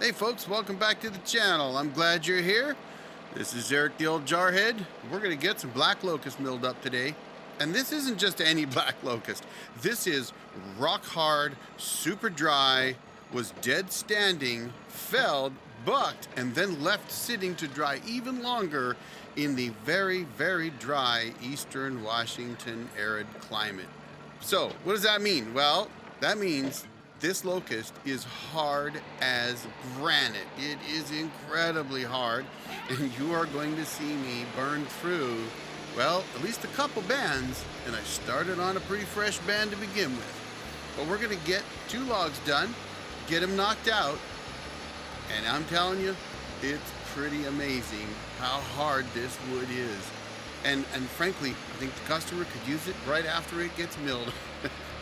Hey folks, welcome back to the channel. I'm glad you're here. This is Eric the Old Jarhead. We're gonna get some black locust milled up today. And this isn't just any black locust. This is rock hard, super dry, was dead standing, felled, bucked, and then left sitting to dry even longer in the very, very dry eastern Washington arid climate. So, what does that mean? Well, that means this locust is hard as granite. It is incredibly hard, and you are going to see me burn through, well, at least a couple bands, and I started on a pretty fresh band to begin with. But we're gonna get 2 logs done, get them knocked out, and I'm telling you, it's pretty amazing how hard this wood is. And frankly, I think the customer could use it right after it gets milled,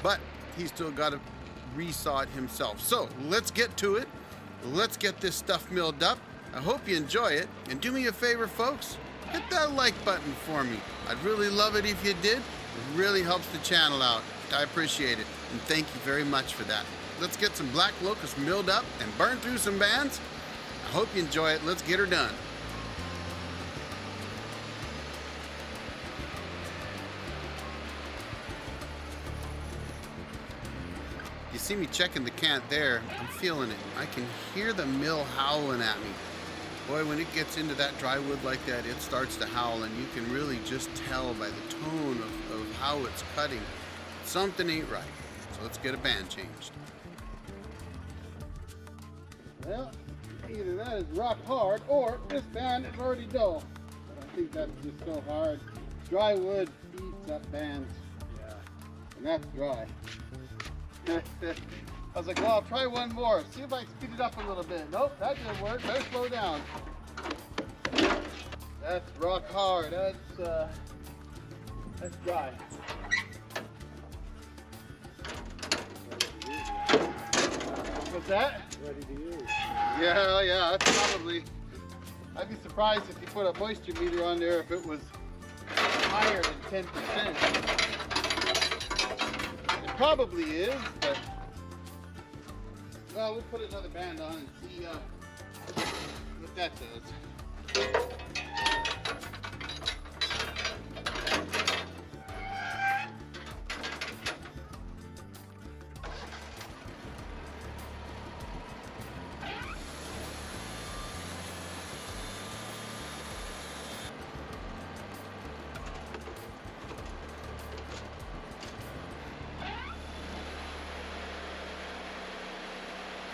but he's still got to resaw it himself. So let's get to it. Let's get this stuff milled up. I hope you enjoy it. And do me a favor, folks, hit that like button for me. I'd really love it if you did. It really helps the channel out. I appreciate it. And thank you very much for that. Let's get some black locust milled up and burn through some bands. I hope you enjoy it. Let's get her done. You see me checking the cant there, I'm feeling it. I can hear the mill howling at me. Boy, when it gets into that dry wood like that, it starts to howl, and you can really just tell by the tone of how it's cutting. Something ain't right. So let's get a band changed. Well, either that is rock hard, or this band is already dull. But I think that's just so hard. Dry wood eats up bands. Yeah. And that's dry. I was like, well, I'll try one more. See if I can speed it up a little bit. Nope, that didn't work. Better slow down. That's rock hard. That's dry. What's that? Ready to use. Yeah, that's probably. I'd be surprised if you put a moisture meter on there if it was higher than 10%. Probably is, but well, we'll put another band on and see what that does.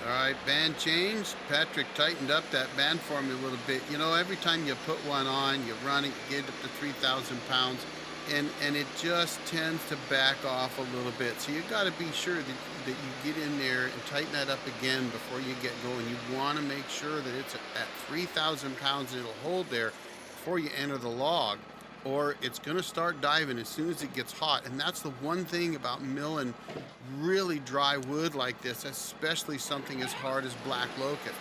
All right, band changed. Patrick tightened up that band for me a little bit. You know, every time you put one on, you run it, you get it up to 3,000 pounds, and it just tends to back off a little bit. So you got to be sure that you get in there and tighten that up again before you get going. You want to make sure that it's at 3,000 pounds and it'll hold there before you enter the log, or it's going to start diving as soon as it gets hot. And that's the one thing about milling really dry wood like this, especially something as hard as black locust,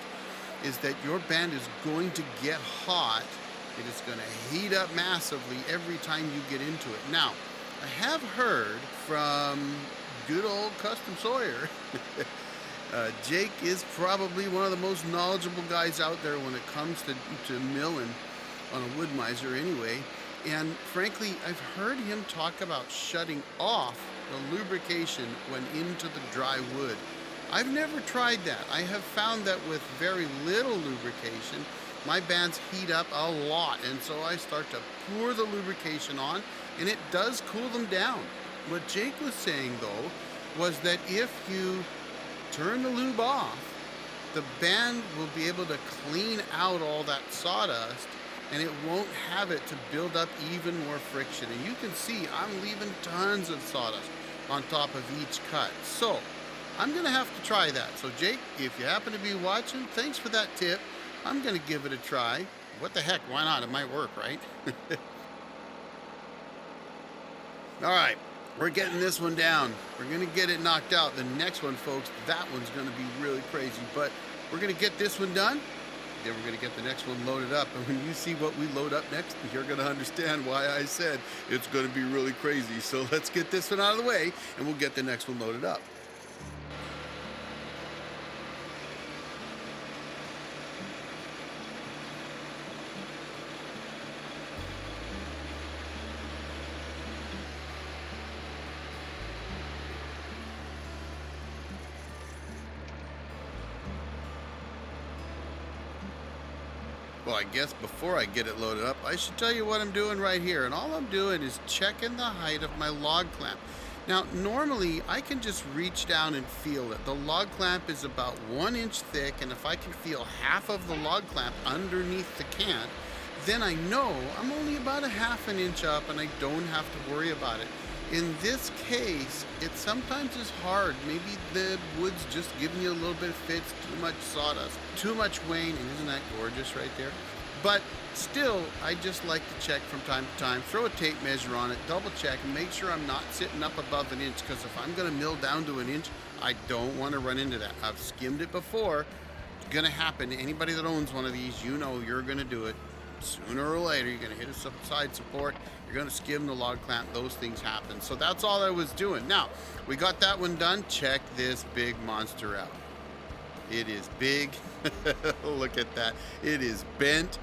is that your band is going to get hot. It is going to heat up massively every time you get into it. Now, I have heard from good old Custom Sawyer, Jake is probably one of the most knowledgeable guys out there when it comes to milling on a woodmizer anyway. And frankly, I've heard him talk about shutting off the lubrication when into the dry wood. I've never tried that. I have found that with very little lubrication, my bands heat up a lot, and so I start to pour the lubrication on, and it does cool them down. What Jake was saying, though, was that if you turn the lube off, the band will be able to clean out all that sawdust, and it won't have it to build up even more friction. And you can see I'm leaving tons of sawdust on top of each cut. So I'm gonna have to try that. So Jake, if you happen to be watching, thanks for that tip. I'm gonna give it a try. What the heck, why not? It might work, right? All right, we're getting this one down. We're gonna get it knocked out. The next one, folks, that one's gonna be really crazy, but we're gonna get this one done. Then we're going to get the next one loaded up. And when you see what we load up next, you're going to understand why I said it's going to be really crazy. So let's get this one out of the way, and we'll get the next one loaded up. Well, I guess before I get it loaded up, I should tell you what I'm doing right here. And all I'm doing is checking the height of my log clamp. Now, normally I can just reach down and feel it. The log clamp is about 1 inch thick, and if I can feel half of the log clamp underneath the cant, then I know I'm only about a half an inch up and I don't have to worry about it. In this case, it sometimes is hard. Maybe the wood's just giving you a little bit of fits, too much sawdust, too much wane, and isn't that gorgeous right there? But still, I just like to check from time to time, throw a tape measure on it, double check, and make sure I'm not sitting up above an inch, because if I'm gonna mill down to an inch, I don't wanna run into that. I've skimmed it before. It's gonna happen. Anybody that owns one of these, you know you're gonna do it. Sooner or later, you're gonna hit a side support, you're gonna skim the log clamp, those things happen. So that's all I was doing. Now, we got that one done. Check this big monster out. It is big. Look at that. It is bent.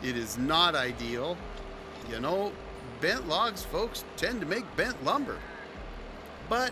It is not ideal. You know, bent logs, folks, tend to make bent lumber. But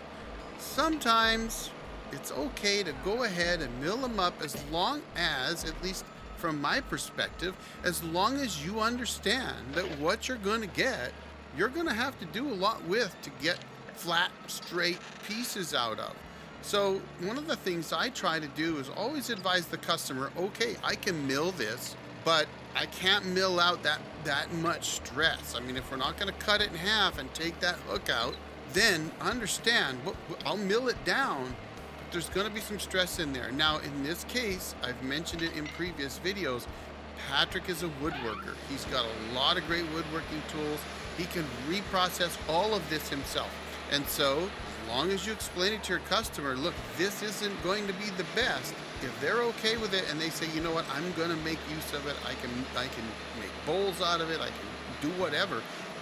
sometimes it's okay to go ahead and mill them up, as long as, at least from my perspective, as long as you understand that what you're going to get, you're going to have to do a lot with to get flat, straight pieces out of. So one of the things I try to do is always advise the customer, okay, I can mill this, but I can't mill out that much stress. I mean, if we're not going to cut it in half and take that hook out, then understand, I'll mill it down. There's going to be some stress in there. Now, in this case, I've mentioned it in previous videos, Patrick is a woodworker. He's got a lot of great woodworking tools. He can reprocess all of this himself. And so, as long as you explain it to your customer, look, this isn't going to be the best. If they're okay with it and they say, you know what, I'm going to make use of it, I can make bowls out of it, I can do whatever,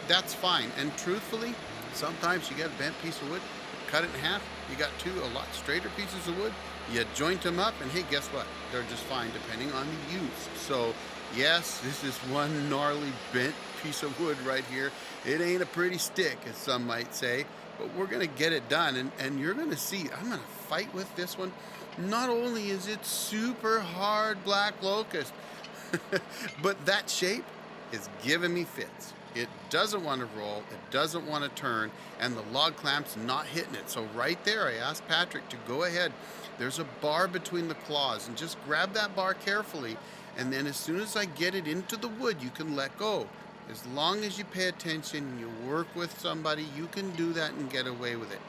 that's fine. And truthfully, sometimes you get a bent piece of wood, cut it in half, you got a lot straighter pieces of wood, you joint them up, and hey, guess what? They're just fine depending on the use. So yes, this is one gnarly bent piece of wood right here. It ain't a pretty stick, as some might say, but we're gonna get it done, and you're gonna see, I'm gonna fight with this one. Not only is it super hard black locust, but that shape is giving me fits. It doesn't want to roll, it doesn't want to turn, and the log clamp's not hitting it. So right there, I asked Patrick to go ahead. There's a bar between the claws, and just grab that bar carefully, and then as soon as I get it into the wood, you can let go. As long as you pay attention and you work with somebody, you can do that and get away with it.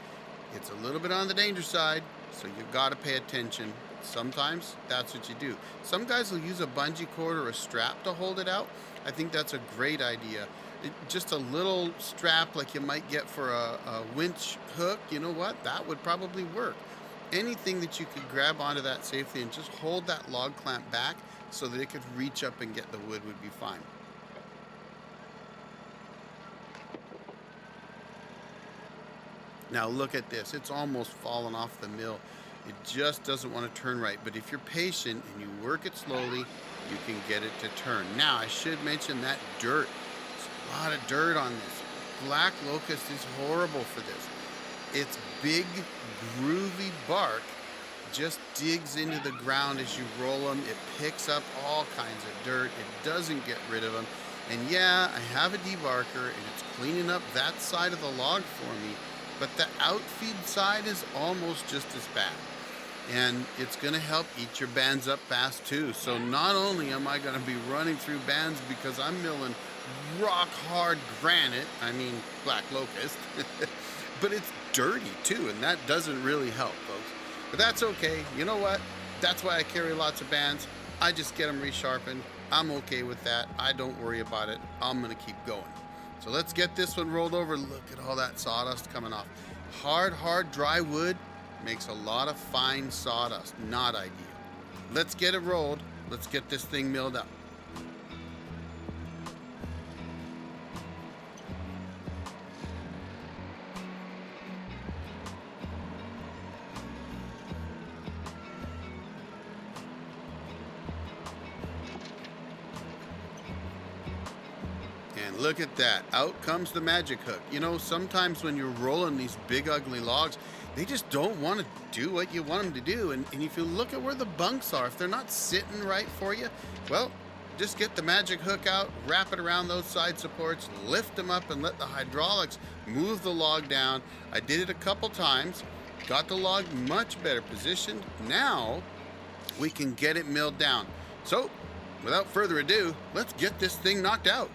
It's a little bit on the danger side, so you've got to pay attention. Sometimes that's what you do. Some guys will use a bungee cord or a strap to hold it out. I think that's a great idea. Just a little strap like you might get for a winch hook, you know what? That would probably work. Anything that you could grab onto that safely and just hold that log clamp back so that it could reach up and get the wood would be fine. Now look at this. It's almost fallen off the mill. It just doesn't want to turn right. But if you're patient and you work it slowly, you can get it to turn. Now, I should mention that dirt. There's a lot of dirt on this. Black locust is horrible for this. Its big, groovy bark just digs into the ground as you roll them. It picks up all kinds of dirt. It doesn't get rid of them. And yeah, I have a debarker, and it's cleaning up that side of the log for me. But the outfeed side is almost just as bad. And it's going to help eat your bands up fast too. So not only am I going to be running through bands because I'm milling rock hard granite, I mean black locust, but it's dirty too, and that doesn't really help, folks. But that's okay. You know what? That's why I carry lots of bands. I just get them resharpened. I'm okay with that. I don't worry about it. I'm going to keep going. So let's get this one rolled over. Look at all that sawdust coming off. Hard, dry wood makes a lot of fine sawdust. Not ideal. Let's get it rolled. Let's get this thing milled up. And look at that. Out comes the magic hook. You know, sometimes when you're rolling these big ugly logs, they just don't want to do what you want them to do. And if you look at where the bunks are, if they're not sitting right for you, well, just get the magic hook out, wrap it around those side supports, lift them up, and let the hydraulics move the log down. I did it a couple times, got the log much better positioned. Now we can get it milled down. So without further ado, let's get this thing knocked out.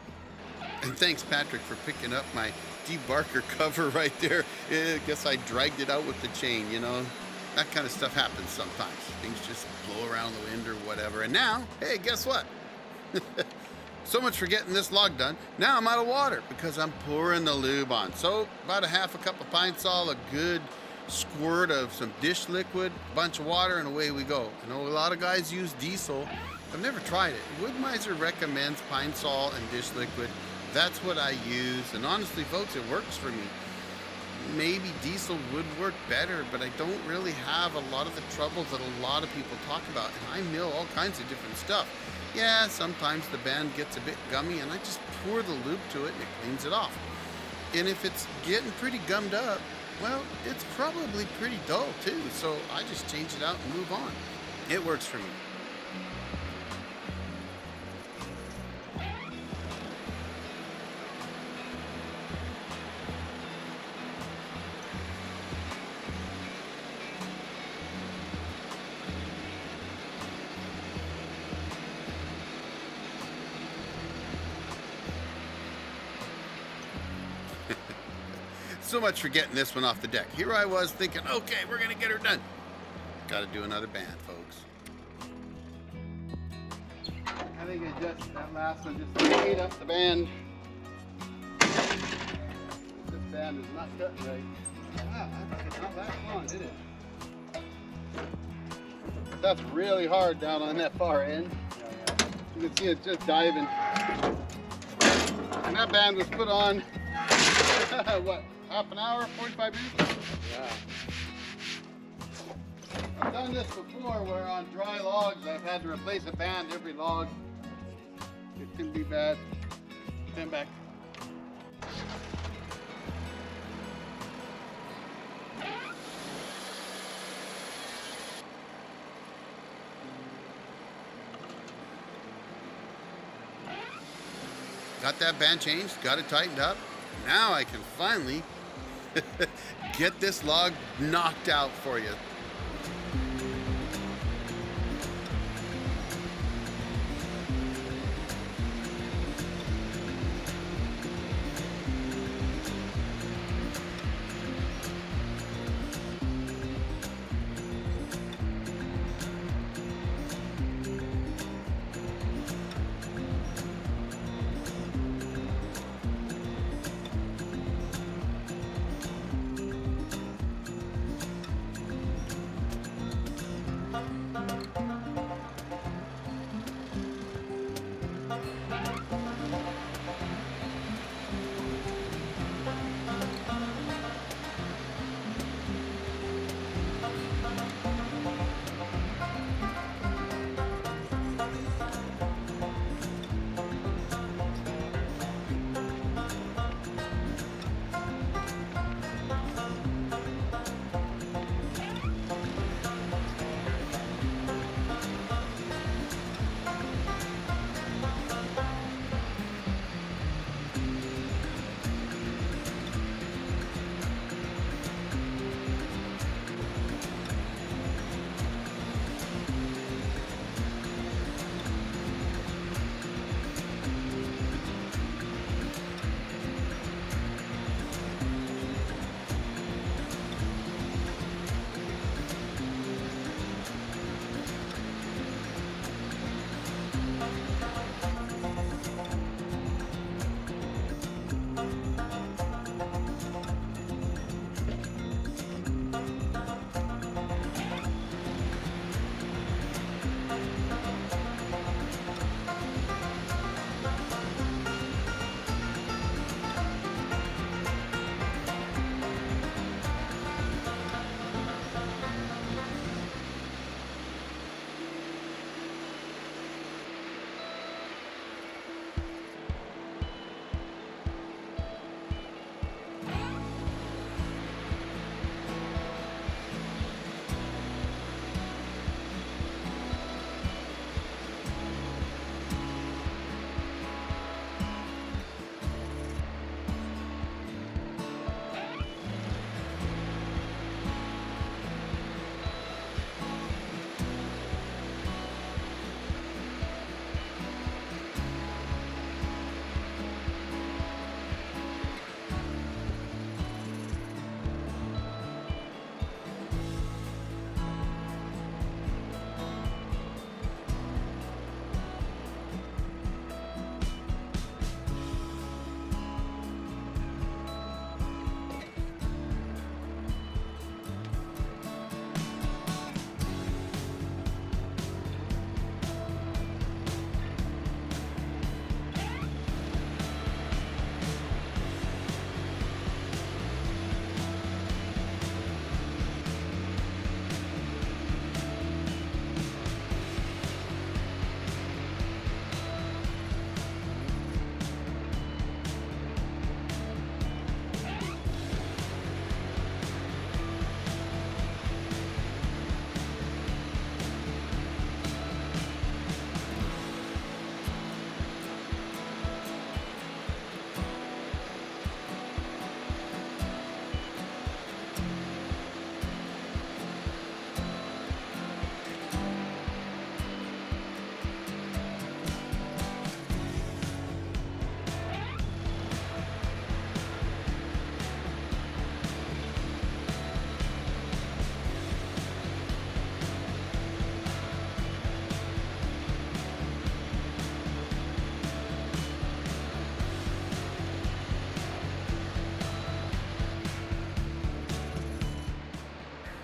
And thanks, Patrick, for picking up my debarker cover right there. I guess I dragged it out with the chain, you know. That kind of stuff happens sometimes. Things just blow around the wind or whatever. And now, hey, guess what? So much for getting this log done. Now I'm out of water because I'm pouring the lube on. So about a half a cup of Pine Sol, a good squirt of some dish liquid, a bunch of water, and away we go. I know a lot of guys use diesel. I've never tried it. Woodmizer recommends Pine Sol and dish liquid. That's what I use, and honestly, folks, it works for me. Maybe diesel would work better, but I don't really have a lot of the troubles that a lot of people talk about, and I mill all kinds of different stuff. Yeah, sometimes the band gets a bit gummy, and I just pour the lube to it, and it cleans it off. And if it's getting pretty gummed up, well, it's probably pretty dull, too, so I just change it out and move on. It works for me. So much for getting this one off the deck. Here I was thinking, okay, we're gonna get her done. Gotta do another band, folks. I think that last one just ate up the band. This band is not cutting right. Wow, that's not that long, did it? That's really hard down on that far end. You can see it's just diving. And that band was put on, what? Half an hour, 45 minutes? Yeah. I've done this before where on dry logs I've had to replace a band every log. It can be bad. Stand back. Got that band changed, got it tightened up. Now I can finally get this log knocked out for you.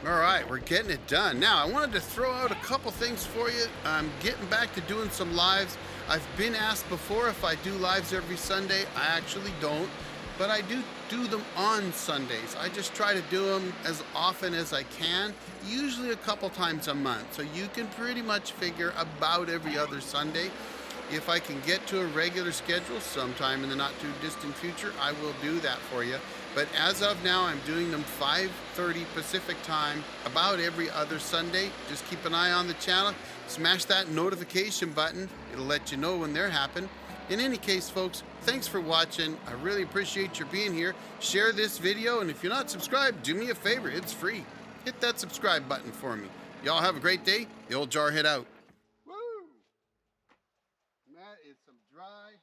All right, we're getting it done. Now, I wanted to throw out a couple things for you. I'm getting back to doing some lives. I've been asked before if I do lives every Sunday. I actually don't, but I do them on Sundays. I just try to do them as often as I can, usually a couple times a month. So you can pretty much figure about every other Sunday. If I can get to a regular schedule sometime in the not too distant future, I will do that for you. But as of now, I'm doing them 5:30 Pacific time about every other Sunday. Just keep an eye on the channel. Smash that notification button. It'll let you know when they're happening. In any case, folks, thanks for watching. I really appreciate your being here. Share this video, and if you're not subscribed, do me a favor. It's free. Hit that subscribe button for me. Y'all have a great day. The old Jarhead out. Woo! And that is some dry